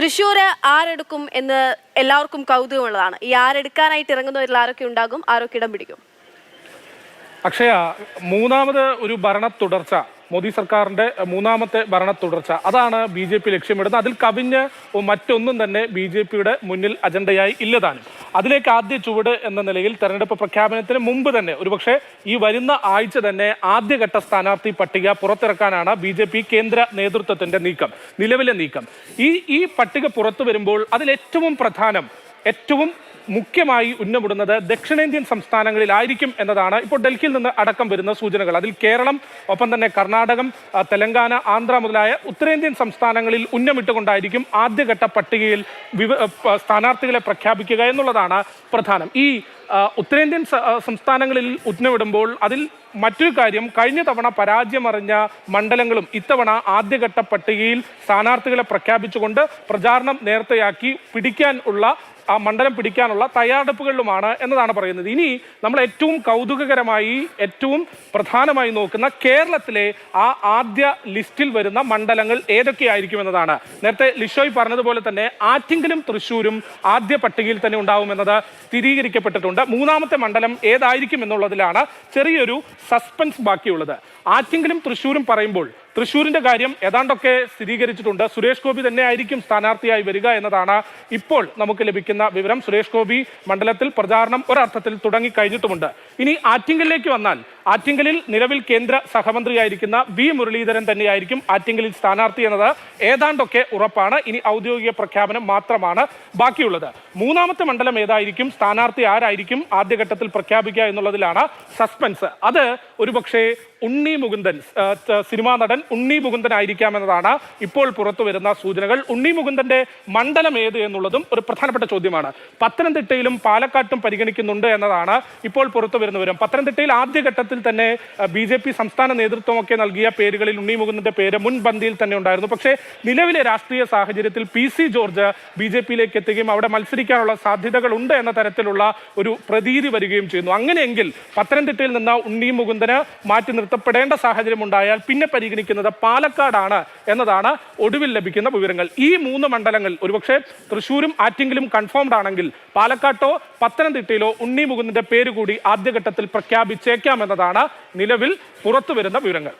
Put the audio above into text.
തൃശ്ശൂര് ആരെടുക്കും എന്ന് എല്ലാവർക്കും കൗതുകമുള്ളതാണ്. ഈ ആരെടുക്കാനായിട്ട് ഇറങ്ങുന്നവരിൽ ആരൊക്കെ ഉണ്ടാകും, ആരൊക്കെ ഇടം പിടിക്കും? അക്ഷയ, മൂന്നാമത് ഒരു ഭരണ തുടർച്ച, മോദി സർക്കാരിന്റെ മൂന്നാമത്തെ ഭരണ തുടർച്ച, അതാണ് ബി ജെ പി ലക്ഷ്യമിടുന്നത്. അതിൽ കവിഞ്ഞ് മറ്റൊന്നും തന്നെ ബി ജെ പിയുടെ മുന്നിൽ അജണ്ടയായി ഇല്ലതാനും. അതിലേക്ക് ആദ്യ ചുവട് എന്ന നിലയിൽ തെരഞ്ഞെടുപ്പ് പ്രഖ്യാപനത്തിന് മുമ്പ് തന്നെ, ഒരുപക്ഷെ ഈ വരുന്ന ആഴ്ച തന്നെ ആദ്യഘട്ട സ്ഥാനാർത്ഥി പട്ടിക പുറത്തിറക്കാനാണ് ബി ജെ പി കേന്ദ്ര നേതൃത്വത്തിന്റെ നീക്കം, നിലവിലെ നീക്കം. ഈ പട്ടിക പുറത്തു വരുമ്പോൾ അതിൽ ഏറ്റവും പ്രധാനം, ഏറ്റവും മുഖ്യമായി ഉന്നമിടുന്നത് ദക്ഷിണേന്ത്യൻ സംസ്ഥാനങ്ങളിലായിരിക്കും എന്നതാണ് ഇപ്പോൾ ഡൽഹിയിൽ നിന്ന് അടക്കം വരുന്ന സൂചനകൾ. അതിൽ കേരളം, ഒപ്പം തന്നെ കർണാടകം, തെലങ്കാന, ആന്ധ്ര മുതലായ ഉത്തരേന്ത്യൻ സംസ്ഥാനങ്ങളിൽ ഉന്നമിട്ടുകൊണ്ടായിരിക്കും ആദ്യഘട്ട പട്ടികയിൽ സ്ഥാനാർത്ഥികളെ പ്രഖ്യാപിക്കുക എന്നുള്ളതാണ് പ്രധാനം. ഈ ഉത്തരേന്ത്യൻ സംസ്ഥാനങ്ങളിൽ ഉന്നമിടുമ്പോൾ അതിൽ മറ്റൊരു കാര്യം, കഴിഞ്ഞ തവണ പരാജയമറിഞ്ഞ മണ്ഡലങ്ങളും ഇത്തവണ ആദ്യഘട്ട പട്ടികയിൽ സ്ഥാനാർത്ഥികളെ പ്രഖ്യാപിച്ചുകൊണ്ട് പ്രചാരണം നേരത്തെയാക്കി ആ മണ്ഡലം പിടിക്കാനുള്ള തയ്യാറെടുപ്പുകളിലുമാണ് എന്നതാണ് പറയുന്നത്. ഇനി നമ്മൾ ഏറ്റവും കൗതുകകരമായി, ഏറ്റവും പ്രധാനമായി നോക്കുന്ന കേരളത്തിലെ ആ ആദ്യ ലിസ്റ്റിൽ വരുന്ന മണ്ഡലങ്ങൾ ഏതൊക്കെയായിരിക്കും എന്നതാണ്. നേരത്തെ ലിഷോയ് പറഞ്ഞതുപോലെ തന്നെ ആറ്റിങ്ങലും തൃശ്ശൂരും ആദ്യ പട്ടികയിൽ തന്നെ ഉണ്ടാവുമെന്നത് സ്ഥിരീകരിക്കപ്പെട്ടിട്ടുണ്ട്. മൂന്നാമത്തെ മണ്ഡലം ഏതായിരിക്കും എന്നുള്ളതിലാണ് ചെറിയൊരു സസ്പെൻസ് ബാക്കിയുള്ളത്. ആറ്റിങ്ങലും തൃശ്ശൂരും പറയുമ്പോൾ തൃശ്ശൂരിന്റെ കാര്യം ഏതാണ്ടൊക്കെ സ്ഥിരീകരിച്ചിട്ടുണ്ട്. സുരേഷ് ഗോപി തന്നെ ആയിരിക്കും സ്ഥാനാർത്ഥിയായി വരിക എന്നതാണ് ഇപ്പോൾ നമുക്ക് ലഭിക്കുന്ന വിവരം. സുരേഷ് ഗോപി മണ്ഡലത്തിൽ പ്രചാരണം ഒരർത്ഥത്തിൽ തുടങ്ങിക്കഴിഞ്ഞിട്ടുമുണ്ട്. ഇനി ആറ്റിങ്ങലിലേക്ക് വന്നാൽ, ആറ്റിങ്ങലിൽ നിലവിൽ കേന്ദ്ര സഹമന്ത്രിയായിരിക്കുന്ന വി മുരളീധരൻ തന്നെയായിരിക്കും ആറ്റിങ്ങലിൽ സ്ഥാനാർത്ഥി എന്നത് ഏതാണ്ടൊക്കെ ഉറപ്പാണ്. ഇനി ഔദ്യോഗിക പ്രഖ്യാപനം മാത്രമാണ് ബാക്കിയുള്ളത്. മൂന്നാമത്തെ മണ്ഡലം ഏതായിരിക്കും, സ്ഥാനാർത്ഥി ആരായിരിക്കും ആദ്യഘട്ടത്തിൽ പ്രഖ്യാപിക്കുക എന്നുള്ളതിലാണ് സസ്പെൻസ്. അത് ഒരുപക്ഷെ ഉണ്ണി മുകുന്ദൻ, സിനിമാ നടൻ ഉണ്ണി മുകുന്ദൻ ആയിരിക്കാമെന്നതാണ് ഇപ്പോൾ പുറത്തു വരുന്ന സൂചനകൾ. ഉണ്ണി മുകുന്ദന്റെ മണ്ഡലം ഏത് എന്നുള്ളതും ഒരു പ്രധാനപ്പെട്ട ചോദ്യമാണ്. പത്തനംതിട്ടയിലും പാലക്കാട്ടും പരിഗണിക്കുന്നുണ്ട് എന്നതാണ് ഇപ്പോൾ പുറത്തു വരുന്ന വിവരം. പത്തനംതിട്ടയിൽ ആദ്യഘട്ടത്തിൽ തന്നെ ബി ജെ പി സംസ്ഥാന നേതൃത്വമൊക്കെ നൽകിയ പേരുകളിൽ ഉണ്ണി മുകുന്ദന്റെ പേര് മുൻപന്തിയിൽ തന്നെ ഉണ്ടായിരുന്നു. പക്ഷേ നിലവിലെ രാഷ്ട്രീയ സാഹചര്യത്തിൽ P C George B J പിയിലേക്ക് എത്തുകയും അവിടെ മത്സരിക്കാനുള്ള സാധ്യതകളുണ്ട് എന്ന തരത്തിലുള്ള ഒരു പ്രതീതി വരികയും ചെയ്യുന്നു. അങ്ങനെയെങ്കിൽ പത്തനംതിട്ടയിൽ നിന്ന് ഉണ്ണി മുകുന്ദന് മാറ്റി നിർത്തപ്പെടേണ്ട സാഹചര്യം ഉണ്ടായാൽ പിന്നെ പരിഗണിക്കുന്നത് പാലക്കാടാണ് എന്നതാണ് ഒടുവിൽ ലഭിക്കുന്ന വിവരങ്ങൾ. ഈ മൂന്ന് മണ്ഡലങ്ങൾ, ഒരുപക്ഷെ തൃശ്ശൂരും ആറ്റിങ്ങലും കൺഫേംഡ് ആണെങ്കിൽ പാലക്കാട്ടോ പത്തനംതിട്ടയിലോ ഉണ്ണി മുകുന്ദന്റെ പേര് കൂടി ആദ്യഘട്ടത്തിൽ പ്രഖ്യാപിച്ചേക്കാം എന്നതാണ് നിലവിൽ പുറത്തു വരുന്ന വിവരങ്ങൾ.